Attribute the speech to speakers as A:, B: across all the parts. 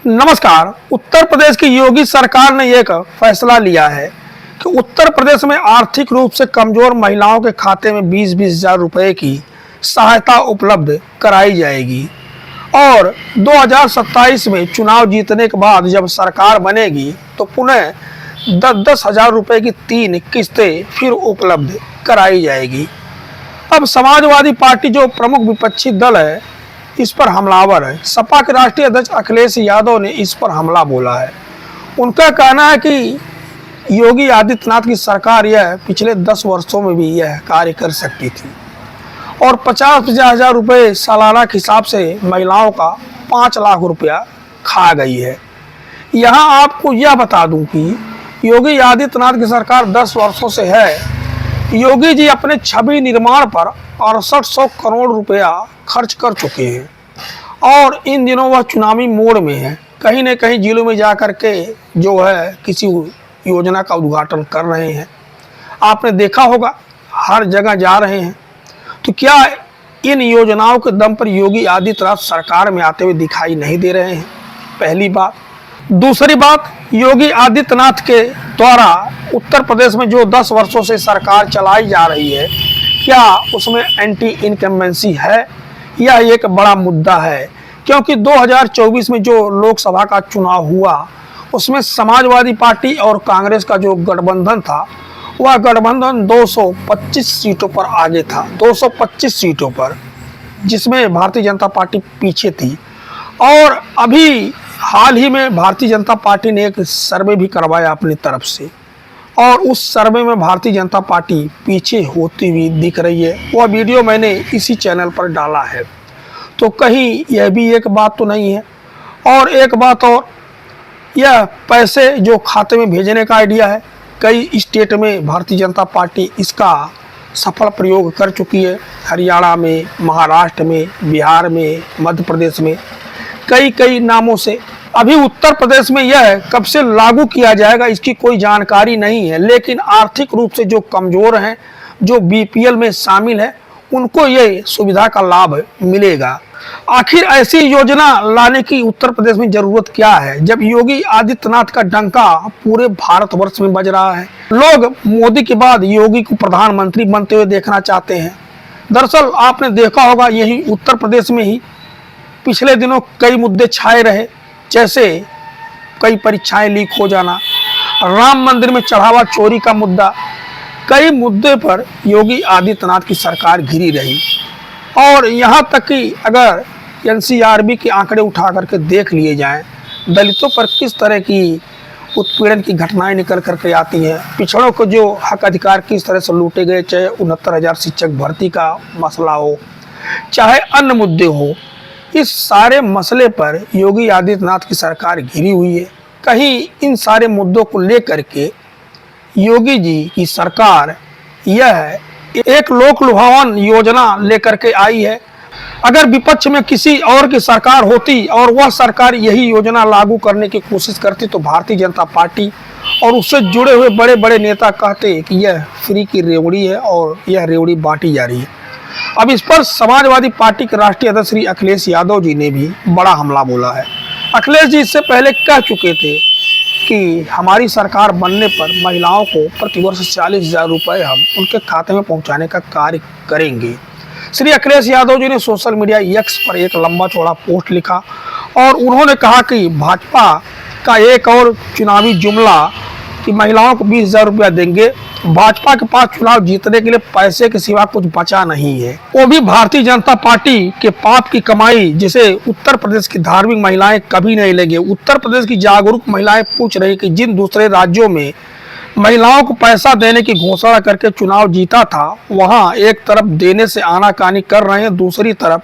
A: नमस्कार। उत्तर प्रदेश की योगी सरकार ने एक फैसला लिया है कि उत्तर प्रदेश में आर्थिक रूप से कमजोर महिलाओं के खाते में 20-20 हजार रुपए की सहायता उपलब्ध कराई जाएगी और 2027 में चुनाव जीतने के बाद जब सरकार बनेगी तो पुनः 10-10 हजार रुपए की 3 किस्तें फिर उपलब्ध कराई जाएगी। अब समाजवादी पार्टी जो प्रमुख विपक्षी दल है इस पर हमलावर है। सपा के राष्ट्रीय अध्यक्ष अखिलेश यादव ने इस पर हमला बोला है। उनका कहना है कि योगी आदित्यनाथ की सरकार यह पिछले 10 वर्षों में भी यह कार्य कर सकती थी और 50-50 हजार रुपये सालाना के हिसाब से महिलाओं का 5 लाख रुपया खा गई है। यहाँ आपको यह बता दूं कि योगी आदित्यनाथ की सरकार 10 वर्षों से है। योगी जी अपने छवि निर्माण पर 6800 करोड़ रुपया खर्च कर चुके हैं और इन दिनों वह चुनावी मोड़ में है। कहीं न कहीं जिलों में जाकर के जो है किसी योजना का उद्घाटन कर रहे हैं। आपने देखा होगा हर जगह जा रहे हैं। तो क्या इन योजनाओं के दम पर योगी आदित्यनाथ सरकार में आते हुए दिखाई नहीं दे रहे हैं? पहली बात। दूसरी बात, योगी आदित्यनाथ के द्वारा उत्तर प्रदेश में जो 10 वर्षों से सरकार चलाई जा रही है, क्या उसमें एंटी इनकम्बेंसी है? यह एक बड़ा मुद्दा है क्योंकि 2024 में जो लोकसभा का चुनाव हुआ उसमें समाजवादी पार्टी और कांग्रेस का जो गठबंधन था वह गठबंधन 225 सीटों पर आगे था, 225 सीटों पर, जिसमें भारतीय जनता पार्टी पीछे थी। और अभी हाल ही में भारतीय जनता पार्टी ने एक सर्वे भी करवाया अपनी तरफ से और उस सर्वे में भारतीय जनता पार्टी पीछे होती हुई दिख रही है। वह वीडियो मैंने इसी चैनल पर डाला है। तो कहीं यह भी एक बात तो नहीं है। और एक बात और, यह पैसे जो खाते में भेजने का आइडिया है, कई स्टेट में भारतीय जनता पार्टी इसका सफल प्रयोग कर चुकी है। हरियाणा में, महाराष्ट्र में, बिहार में, मध्य प्रदेश में, कई नामों से। अभी उत्तर प्रदेश में यह कब से लागू किया जाएगा इसकी कोई जानकारी नहीं है, लेकिन आर्थिक रूप से जो कमजोर हैं, जो बीपीएल में शामिल है, उनको ये सुविधा का लाभ मिलेगा। आखिर ऐसी योजना लाने की उत्तर प्रदेश में जरूरत क्या है जब योगी आदित्यनाथ का डंका पूरे भारतवर्ष में बज रहा है? लोग मोदी के बाद योगी को प्रधानमंत्री बनते हुए देखना चाहते हैं। दरअसल आपने देखा होगा यही उत्तर प्रदेश में ही पिछले दिनों कई मुद्दे छाए रहे, जैसे कई परीक्षाएं लीक हो जाना, राम मंदिर में चढ़ावा चोरी का मुद्दा। कई मुद्दे पर योगी आदित्यनाथ की सरकार घिरी रही और यहाँ तक कि अगर एनसीआरबी के आंकड़े उठा करके देख लिए जाएं, दलितों पर किस तरह की उत्पीड़न की घटनाएं निकल करके आती हैं, पिछड़ों को जो हक अधिकार किस तरह से लूटे गए, चाहे 69,000 शिक्षक भर्ती का मसला हो, चाहे अन्य मुद्दे हो, इस सारे मसले पर योगी आदित्यनाथ की सरकार घिरी हुई है। कहीं इन सारे मुद्दों को लेकर के योगी जी की सरकार यह एक लोक लुभावन योजना लेकर के आई है। अगर विपक्ष में किसी और की सरकार होती और वह सरकार यही योजना लागू करने की कोशिश करती तो भारतीय जनता पार्टी और उससे जुड़े हुए बड़े बड़े नेता कहते कि यह फ्री की रेवड़ी है और यह रेवड़ी बांटी जा रही है। अब इस पर समाजवादी पार्टी के राष्ट्रीय अध्यक्ष श्री अखिलेश यादव जी ने भी बड़ा हमला बोला है। अखिलेश जी इससे पहले कह चुके थे कि हमारी सरकार बनने पर महिलाओं को प्रतिवर्ष 40 हजार रुपये हम उनके खाते में पहुंचाने का कार्य करेंगे। श्री अखिलेश यादव जी ने सोशल मीडिया एक्स पर एक लंबा चौड़ा पोस्ट लिखा और उन्होंने कहा कि भाजपा का एक और चुनावी जुमला कि महिलाओं को 20 हजार रुपया देंगे। भाजपा के पास चुनाव जीतने के लिए पैसे के सिवा कुछ बचा नहीं है, वो भी भारतीय जनता पार्टी के पाप की कमाई, जिसे उत्तर प्रदेश की धार्मिक महिलाएं कभी नहीं लेंगे। उत्तर प्रदेश की जागरूक महिलाएं पूछ रही कि जिन दूसरे राज्यों में महिलाओं को पैसा देने की घोषणा करके चुनाव जीता था, वहां एक तरफ देने से आनाकानी कर रहे हैं, दूसरी तरफ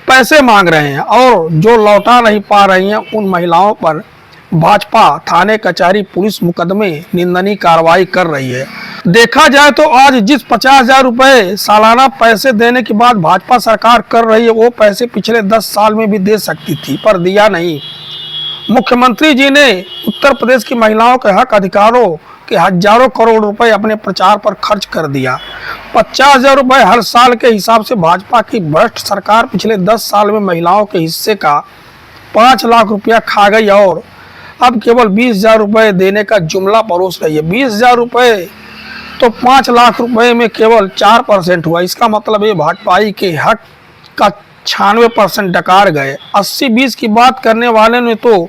A: पैसे मांग रहे हैं और जो लौटा नहीं पा रही हैं उन महिलाओं पर भाजपा थाने कचहरी पुलिस मुकदमे निंदनीय कार्रवाई कर रही है। देखा जाए तो आज जिस 50 हजार रुपये सालाना पैसे देने के बाद भाजपा सरकार कर रही है वो पैसे पिछले 10 साल में भी दे सकती थी, पर दिया नहीं। मुख्यमंत्री जी ने उत्तर प्रदेश की महिलाओं के हक अधिकारों के हजारों करोड़ रुपए अपने प्रचार पर खर्च कर दिया। 50 हजार रुपये हर साल के हिसाब से भाजपा की भ्रष्ट सरकार पिछले 10 साल में महिलाओं के हिस्से का 5 लाख रुपया खा गई और अब केवल 20,000 रुपये देने का जुमला परोस रही है। 20,000 रुपये तो 5 लाख रुपए में केवल 4% हुआ। इसका मतलब ये भाजपाई के हक का 96% डकार गए। 80-20 की बात करने वाले ने तो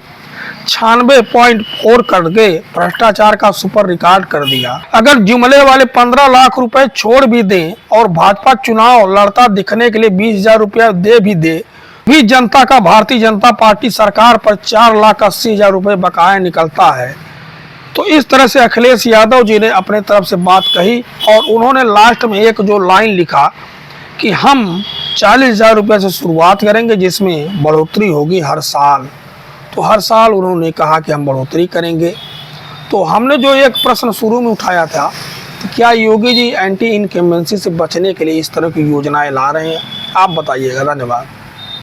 A: 96.4 करके भ्रष्टाचार का सुपर रिकॉर्ड कर दिया। अगर जुमले वाले 15 लाख रुपए छोड़ भी दें और भाजपा चुनाव लड़ता दिखने के लिए 20,000 रुपया दे भी जनता का भारतीय जनता पार्टी सरकार पर 4,80,000 रुपए बकाया निकलता है। तो इस तरह से अखिलेश यादव जी ने अपने तरफ से बात कही और उन्होंने लास्ट में एक जो लाइन लिखा कि हम 40,000 रुपये से शुरुआत करेंगे जिसमें बढ़ोतरी होगी हर साल। तो हर साल उन्होंने कहा कि हम बढ़ोतरी करेंगे। तो हमने जो एक प्रश्न शुरू में उठाया था तो क्या योगी जी एंटी इनकम्बेंसी से बचने के लिए इस तरह की योजनाएं ला रहे हैं? आप बताइएगा। धन्यवाद।